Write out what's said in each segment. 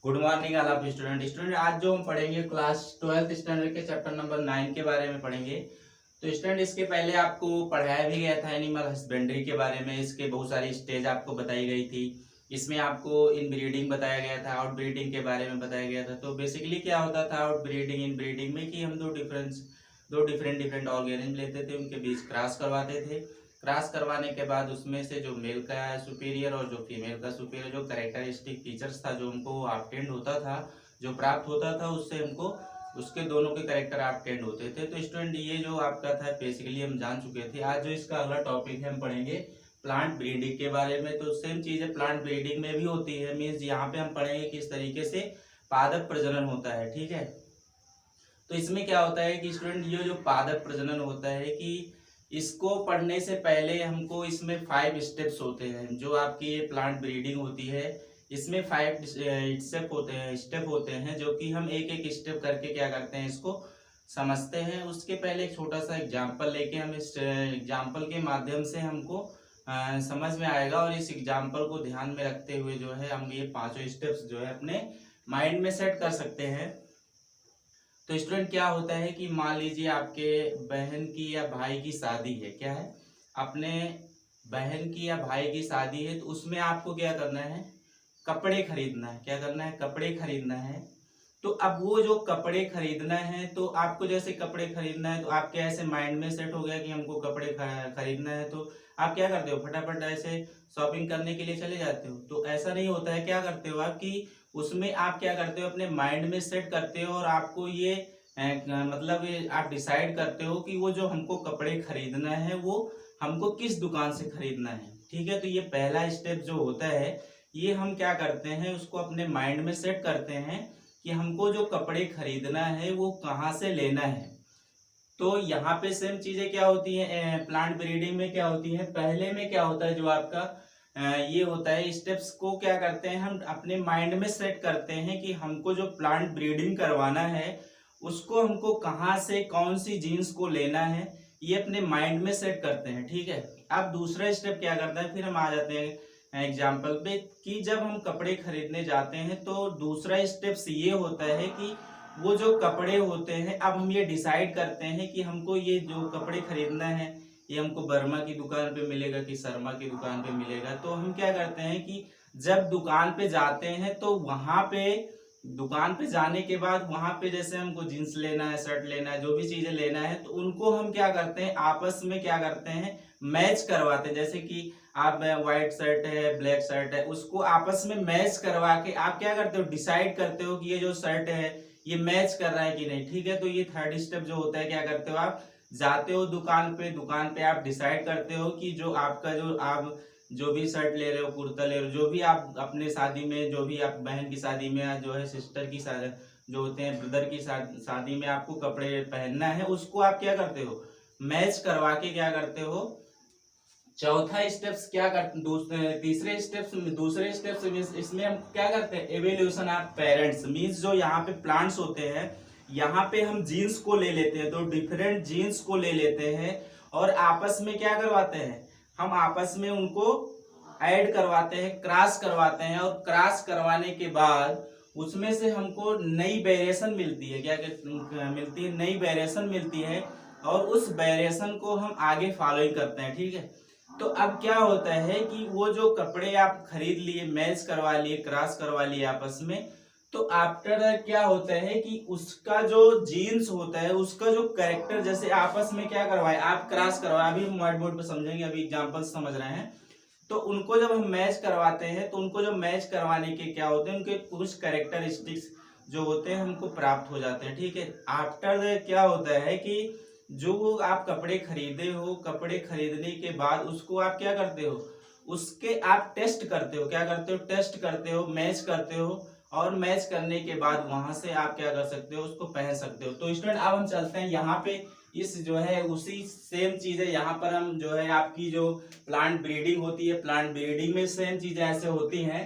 Good morning all of student. आज जो हम पढ़ेंगे क्लास 12th स्टैंडर्ड के चैप्टर नंबर 9 के बारे में पढ़ेंगे। तो स्टूडेंट इसके पहले आपको पढ़ाया भी गया था एनिमल हस्बेंड्री के बारे में। इसके बहुत सारी स्टेज आपको बताई गई थी। इसमें आपको इन ब्रीडिंग बताया गया था, आउट ब्रीडिंग के बारे में बताया गया था। तो बेसिकली क्या होता था आउट ब्रीडिंग इन ब्रीडिंग में कि हम दो डिफरेंट ऑर्गेनिज्म लेते थे, उनके बीच क्रॉस करवाते थे। क्रॉस करवाने के बाद उसमें से जो मेल का सुपीरियर और जो फीमेल का सुपीरियर जो कैरेक्टरिस्टिक फीचर्स था जो हमको ऑब्टेंड होता था, जो प्राप्त होता था, उससे हमको उसके दोनों के कैरेक्टर ऑब्टेंड होते थे। तो स्टूडेंट ये जो आपका था बेसिकली हम जान चुके थे। आज जो इसका अगला टॉपिक है हम पढ़ेंगे प्लांट ब्रीडिंग के बारे में। तो सेम चीज है, प्लांट ब्रीडिंग में भी होती है। मीन्स यहाँ पे हम पढ़ेंगे किस तरीके से पादप प्रजनन होता है। ठीक है, तो इसमें क्या होता है कि स्टूडेंट ये जो पादप प्रजनन होता है कि इसको पढ़ने से पहले हमको इसमें 5 स्टेप्स होते हैं। जो आपकी ये प्लांट ब्रीडिंग होती है इसमें 5 स्टेप होते हैं जो कि हम एक एक स्टेप करके क्या करते हैं इसको समझते हैं। उसके पहले एक छोटा सा एग्जाम्पल लेके हम इस एग्जाम्पल के माध्यम से हमको समझ में आएगा, और इस एग्जाम्पल को ध्यान में रखते हुए जो है हम ये 5 स्टेप्स जो है अपने माइंड में सेट कर सकते हैं। तो स्टूडेंट क्या होता है कि मान लीजिए आपके बहन की या भाई की शादी है। क्या है, अपने बहन की या भाई की शादी है, तो उसमें आपको क्या करना है, कपड़े खरीदना है। क्या करना है, कपड़े खरीदना है। तो अब वो जो कपड़े खरीदना है, तो आपको जैसे कपड़े खरीदना है तो आपके ऐसे माइंड में सेट हो गया कि हमको कपड़े खरीदना है, तो आप क्या करते हो, फटाफट ऐसे शॉपिंग करने के लिए चले जाते हो। तो ऐसा नहीं होता है। क्या करते हो आप कि उसमें आप क्या करते हो, अपने माइंड में सेट करते हो और आपको ये मतलब ये आप डिसाइड करते हो कि वो जो हमको कपड़े खरीदना है वो हमको किस दुकान से खरीदना है। ठीक है, तो ये पहला स्टेप जो होता है ये हम क्या करते हैं उसको अपने माइंड में सेट करते हैं कि हमको जो कपड़े खरीदना है वो कहाँ से लेना है। तो यहाँ पे सेम चीजें क्या होती है, प्लांट ब्रीडिंग में क्या होती है, पहले में क्या होता है जो आपका ये होता है स्टेप्स को क्या करते हैं हम अपने माइंड में सेट करते हैं कि हमको जो प्लांट ब्रीडिंग करवाना है उसको हमको कहाँ से कौन सी जीन्स को लेना है, ये अपने माइंड में सेट करते हैं। ठीक है, अब दूसरा स्टेप क्या करता है, फिर हम आ जाते हैं एग्जाम्पल पे कि जब हम कपड़े खरीदने जाते हैं तो दूसरा स्टेप्स ये होता है कि वो जो कपड़े होते हैं अब हम ये डिसाइड करते हैं कि हमको ये जो कपड़े खरीदना है ये हमको वर्मा की दुकान पे मिलेगा कि शर्मा की दुकान पे मिलेगा। तो हम क्या करते हैं कि जब दुकान पे जाते हैं तो वहां पे दुकान पे जाने के बाद वहां पे जैसे हमको जींस लेना है, शर्ट लेना है, जो भी चीजें लेना है, तो उनको हम क्या करते हैं आपस में क्या करते हैं मैच करवाते हैं। जैसे कि आप व्हाइट शर्ट है, ब्लैक शर्ट है, उसको आपस में मैच करवा के आप क्या करते हो, डिसाइड करते हो कि ये जो शर्ट है ये मैच कर रहा है कि नहीं। ठीक है, तो ये थर्ड स्टेप जो होता है, क्या करते हो आप जाते हो दुकान पे आप डिसाइड करते हो कि जो आपका जो आप जो भी शर्ट ले रहे हो, कुर्ता ले रहे हो, जो भी आप अपने शादी में, जो भी आप बहन की शादी में, जो है सिस्टर की शादी, जो होते हैं ब्रदर की शादी में आपको कपड़े पहनना है, उसको आप क्या करते हो मैच करवा के क्या करते हो। चौथा स्टेप्स क्या करते, दूसरे स्टेप्स इसमें हम क्या करते हैं एवोल्यूशन ऑफ पेरेंट्स। मींस जो यहाँ पे प्लांट्स होते हैं यहाँ पे हम जीन्स को ले लेते हैं, तो डिफरेंट जीन्स को ले लेते हैं और आपस में क्या करवाते हैं, हम आपस में उनको ऐड करवाते हैं, क्रॉस करवाते हैं, और क्रॉस करवाने के बाद उसमें से हमको नई वेरिएशन मिलती है। क्या मिलती है, नई वेरिएशन मिलती है, और उस वेरिएशन को हम आगे फॉलोइंग करते हैं। ठीक है, तो अब क्या होता है कि वो जो कपड़े आप खरीद लिए, मैच करवा लिए, क्रॉस करवा लिए आपस में, तो आफ्टर क्या होता है कि उसका जो जीन्स होता है उसका जो कैरेक्टर जैसे आपस में क्या करवाए आप क्रॉस करवाए, अभी हम व्हाइट बोर्ड पे समझेंगे, अभी एग्जांपल समझ रहे हैं। तो उनको जब हम मैच करवाते हैं तो उनको जब मैच करवाने के क्या होते हैं, उनके कुछ कैरेक्टरिस्टिक्स जो होते हैं हमको प्राप्त हो जाते हैं। ठीक है, आफ्टर क्या होता है कि जो आप कपड़े खरीदे हो, कपड़े खरीदने के बाद उसको आप क्या करते हो, उसके आप टेस्ट करते हो। क्या करते हो, टेस्ट करते हो, मैच करते हो, और मैच करने के बाद वहां से आप क्या कर सकते हो, उसको पहन सकते हो। तो स्टूडेंट अब हम चलते हैं यहाँ पे, इस जो है उसी सेम चीज है यहाँ पर हम जो है आपकी जो प्लांट ब्रीडिंग होती है, प्लांट ब्रीडिंग में सेम चीजें ऐसे होती हैं।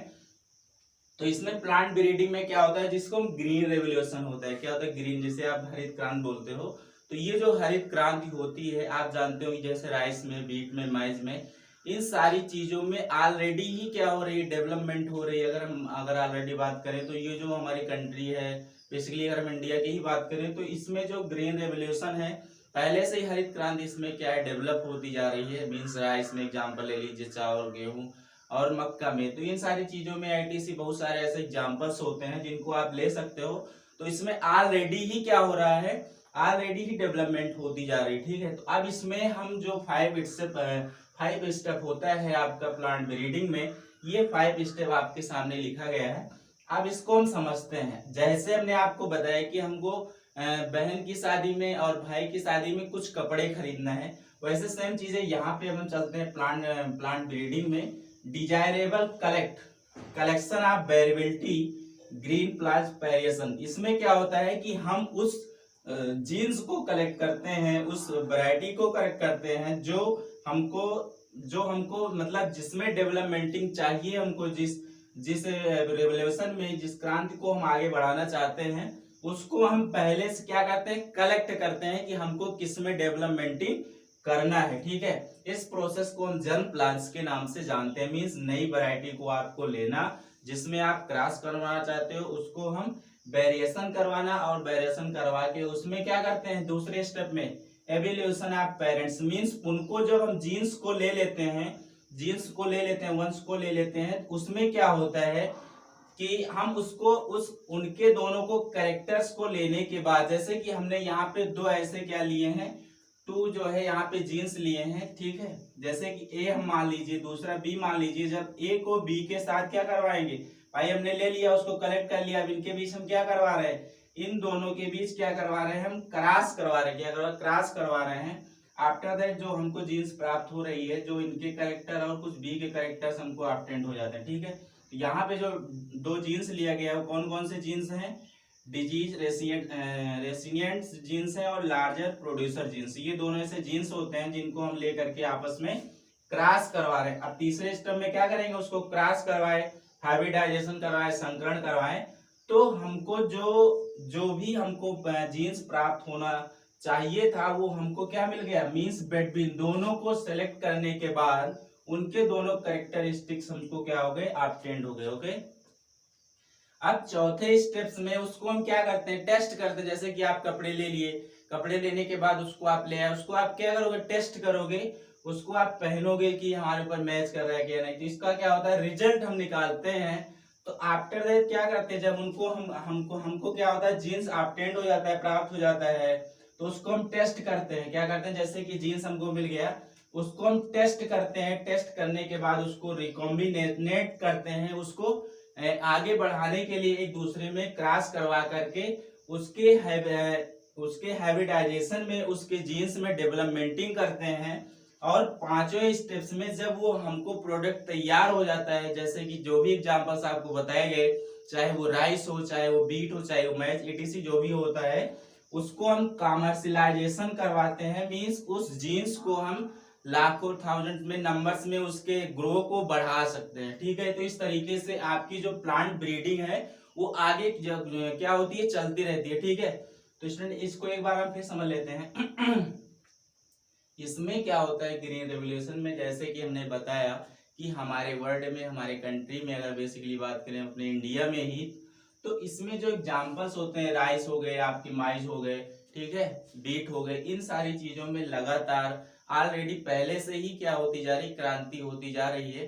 तो इसमें प्लांट ब्रीडिंग में क्या होता है जिसको हम ग्रीन रेवोल्यूशन होता है। क्या होता है, ग्रीन, जिसे आप हरित क्रांति बोलते हो। तो ये जो हरित क्रांति होती है आप जानते हो कि जैसे राइस में, बीट में, माइज में इन सारी चीजों में ऑलरेडी ही क्या हो रही है, डेवलपमेंट हो रही है। अगर ऑलरेडी बात करें तो ये जो हमारी कंट्री है, बेसिकली अगर हम इंडिया की ही बात करें तो इसमें जो ग्रीन रेवोल्यूशन है, पहले से ही हरित क्रांति इसमें क्या है, डेवलप होती जा रही है। मीन्स राइस में एग्जाम्पल ले लीजिए, चावल, गेहूं और मक्का में, तो इन सारी चीजों में आईटीसी बहुत सारे ऐसे एग्जाम्पल्स होते हैं जिनको आप ले सकते हो। तो इसमें ऑलरेडी ही क्या हो रहा है, ऑलरेडी ही डेवलपमेंट होती जा रही है, ठीक है। तो अब इसमें हम जो 5 स्टेप होता है आपका प्लांट ब्रीडिंग में, ये 5 स्टेप आपके सामने लिखा गया है। अब इसको हम समझते हैं। जैसे हमने आपको बताया कि हमको बहन की शादी में और भाई की शादी में कुछ कपड़े खरीदना है, वैसे सेम चीजें यहाँ पे हम चलते हैं प्लांट ब्रीडिंग में। Desirable collection of variability green plant variation, इसमें क्या होता है कि हम उस जीन्स को कलेक्ट करते हैं, उस वैरायटी को कलेक्ट करते हैं जो हमको मतलब जिसमें डेवलपमेंटिंग चाहिए हमको, जिस रेवोल्यूशन में जिस क्रांति को हम आगे बढ़ाना चाहते हैं, उसको हम पहले से क्या करते हैं, कलेक्ट करते हैं कि हमको किस में डेवलपमेंटिंग करना है, ठीक है। इस प्रोसेस को हम जर्म प्लांट्स के नाम से जानते हैं। मींस नई वैरायटी को आपको लेना, जिसमें आप क्रॉस करवाना चाहते हो, उसको हम वेरिएशन करवाना, और वेरिएशन करवा के उसमें क्या करते हैं, दूसरे स्टेप में एवोल्यूशन ऑफ पेरेंट्स। मींस उनको जब हम जीन्स को ले लेते हैं, वंश को ले लेते हैं, उसमें क्या होता है कि हम उसको उनके दोनों को कैरेक्टर्स को लेने के बाद, जैसे कि हमने यहाँ पे दो ऐसे क्या लिए हैं, 2 जो है यहाँ पे जीन्स लिए हैं, ठीक है। जैसे कि ए हम मान लीजिए, दूसरा बी मान लीजिए। जब ए को बी के साथ क्या करवाएंगे, भाई हमने ले लिया, उसको कलेक्ट कर लिया, अब इनके बीच हम क्या करवा रहे हैं, इन दोनों के बीच क्या करवा रहे हैं, हम क्रॉस करवा रहे हैं। क्या क्रॉस करवा रहे हैं। आफ्टर दैट जो हमको जीन्स प्राप्त हो रही है, जो इनके कैरेक्टर और कुछ बी के कैरेक्टर्स हमको ऑब्टेंड हो जाते हैं, ठीक है। यहाँ पे जो 2 जीन्स लिया गया है, कौन कौन से जीन्स हैं, डिजीज रेसिनियंट जीन्स है और लार्जर प्रोड्यूसर जीन्स। ये दोनों ऐसे जीन्स होते हैं जिनको हम लेकर के आपस में क्रॉस करवा रहे हैं। अब तीसरे स्टेप में क्या करेंगे, उसको क्रॉस करवाए, हाइब्रिडाइजेशन करवाए, संकरण करवाए, तो हमको जो भी हमको जीन्स प्राप्त होना चाहिए था, वो हमको क्या मिल गया, मीन्स बिटवीन दोनों को सेलेक्ट करने के बाद उनके दोनों कैरेक्टरिस्टिक्स हमको क्या हो गए, ऑब्टेंड हो गए, ओके। अब चौथे स्टेप्स में उसको हम क्या करते हैं, टेस्ट करते हैं। जैसे कि आप कपड़े ले लिए, कपड़े लेने के बाद उसको आप ले आए, उसको आप क्या करोगे, टेस्ट करोगे, उसको आप पहनोगे कि हमारे ऊपर मैच कर रहा है क्या नहीं। तो इसका क्या होता है, रिजल्ट हम निकालते हैं। तो आफ्टर दैट क्या करते हैं, जब उनको हमको क्या होता है, जीन्स ऑब्टेंड हो जाता है, प्राप्त हो जाता है, तो उसको हम टेस्ट करते हैं। क्या करते हैं, जैसे कि जीन्स हमको मिल गया, उसको हम टेस्ट करते हैं। टेस्ट करने के बाद उसको रिकॉम्बिनेट करते हैं, उसको आगे बढ़ाने के लिए एक दूसरे में क्रॉस करवा करके उसके हाइब्रिडाइजेशन में, उसके जीन्स में डेवलपमेंटिंग करते हैं। और 5वें स्टेप्स में जब वो हमको प्रोडक्ट तैयार हो जाता है, जैसे कि जो भी एग्जांपल्स आपको बताए गए, चाहे वो राइस हो, चाहे वो बीट हो, चाहे वो मैच etc जो भी होता है, उसको हम कमर्शियलाइजेशन करवाते हैं। मींस उस जीन्स को हम लाखों थाउजेंड में नंबर्स में उसके ग्रो को बढ़ा सकते हैं, ठीक है। तो इस तरीके से आपकी जो प्लांट ब्रीडिंग है वो आगे क्या होती है, चलती रहती है, ठीक है। तो स्टूडेंट इसको एक बार हम फिर समझ लेते हैं। इसमें क्या होता है ग्रीन रेवोल्यूशन में, जैसे कि हमने बताया कि हमारे वर्ल्ड में, हमारे कंट्री में अगर बेसिकली बात करें अपने इंडिया में ही, तो इसमें जो एग्जाम्पल्स होते हैं, राइस हो गए, आपकी माइज हो गए, ठीक है, बीट हो गए, इन सारी चीजों में लगातार ऑलरेडी पहले से ही क्या होती जा रही, क्रांति होती जा रही है।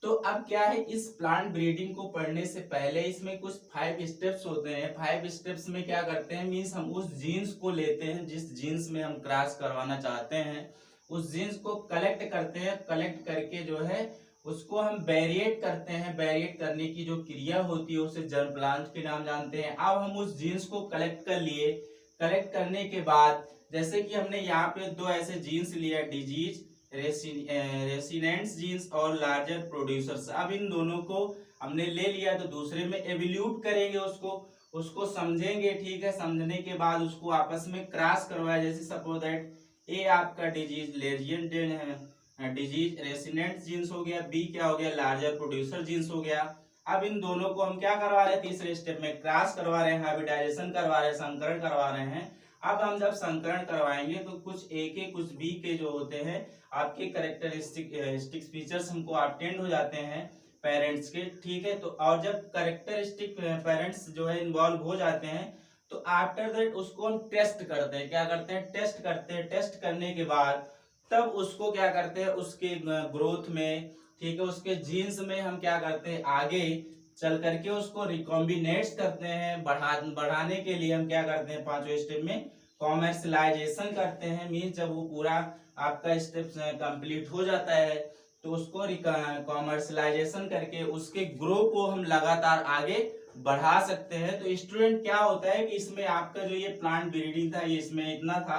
तो अब क्या है, इस प्लांट ब्रीडिंग को पढ़ने से पहले इसमें कुछ 5 स्टेप्स होते हैं। 5 स्टेप्स में क्या करते हैं, मीन्स हम उस जीन्स को लेते हैं, जिस जीन्स में हम क्रॉस करवाना चाहते हैं, उस जीन्स को कलेक्ट करते हैं। कलेक्ट करके जो है उसको हम वेरिएट करते हैं। वेरिएट करने की जो क्रिया होती है उसे जर्म प्लांट के नाम जानते हैं। अब हम उस जीन्स को कलेक्ट कर लिए, कलेक्ट करने के बाद जैसे कि हमने यहाँ पे 2 ऐसे जीन्स लिया, डिजीज रेसिनेंट जीन्स और लार्जर प्रोड्यूसर्स। अब इन दोनों को हमने ले लिया, तो दूसरे में एवोल्यूट करेंगे, उसको समझेंगे, ठीक है। समझने के बाद उसको आपस में क्रॉस करवाया, जैसे सपोज दैट ए आपका डिजीज रेसिनेंट जीन्स हो गया, बी क्या हो गया, लार्जर प्रोड्यूसर जीन्स हो गया। अब इन दोनों को हम क्या करवा रहे हैं, तीसरे स्टेप में क्रॉस करवा रहे हैं, हाइब्रिडाइजेशन करवा रहे हैं, संकरण करवा रहे हैं। अब हम जब संकरण करवाएंगे तो कुछ ए के कुछ बी के जो होते हैं आपके कैरेक्टरिस्टिक फीचर्स हमको ऑब्टेंड हो जाते हैं पेरेंट्स के, ठीक है। तो और जब कैरेक्टरिस्टिक पेरेंट्स जो है इन्वॉल्व हो जाते हैं तो आफ्टर दैट उसको हम टेस्ट करते हैं। क्या करते हैं? टेस्ट करते हैं। टेस्ट करने के बाद तब उसको क्या करते हैं, उसके ग्रोथ में, ठीक है, उसके जीन्स में हम क्या करते हैं, आगे चल करके उसको रिकॉम्बिनेट्स करते हैं। बढ़ाने के लिए हम क्या करते हैं, पांचवें स्टेप में कॉमर्शलाइजेशन करते हैं। मीन्स जब वो पूरा आपका स्टेप कंप्लीट हो जाता है तो उसको कॉमर्शलाइजेशन करके उसके ग्रो को हम लगातार आगे बढ़ा सकते हैं। तो स्टूडेंट क्या होता है कि इसमें आपका जो ये प्लांट ब्रीडिंग था ये इसमें इतना था।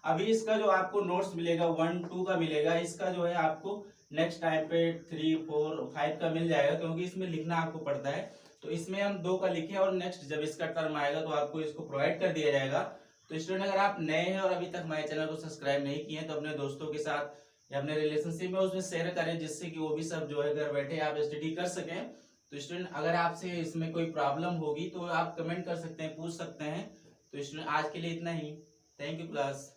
अभी इसका जो आपको नोट्स मिलेगा 1, 2 का मिलेगा, इसका जो है आपको नेक्स्ट टाइम पे 3, 4, 5 का मिल जाएगा, क्योंकि इसमें लिखना आपको पड़ता है। तो इसमें हम 2 का लिखे और नेक्स्ट जब इसका टर्म आएगा तो आपको इसको प्रोवाइड कर दिया जाएगा। तो स्टूडेंट अगर आप नए हैं और अभी तक हमारे चैनल को सब्सक्राइब नहीं किए हैं तो अपने दोस्तों के साथ या अपने रिलेशनशिप में उसमें शेयर करें, जिससे कि वो भी सब जो है घर बैठे आप स्टडी कर सकें। तो स्टूडेंट अगर आपसे इसमें कोई प्रॉब्लम होगी तो आप कमेंट कर सकते हैं, पूछ सकते हैं। तो स्टूडेंट आज के लिए इतना ही। Thank you class.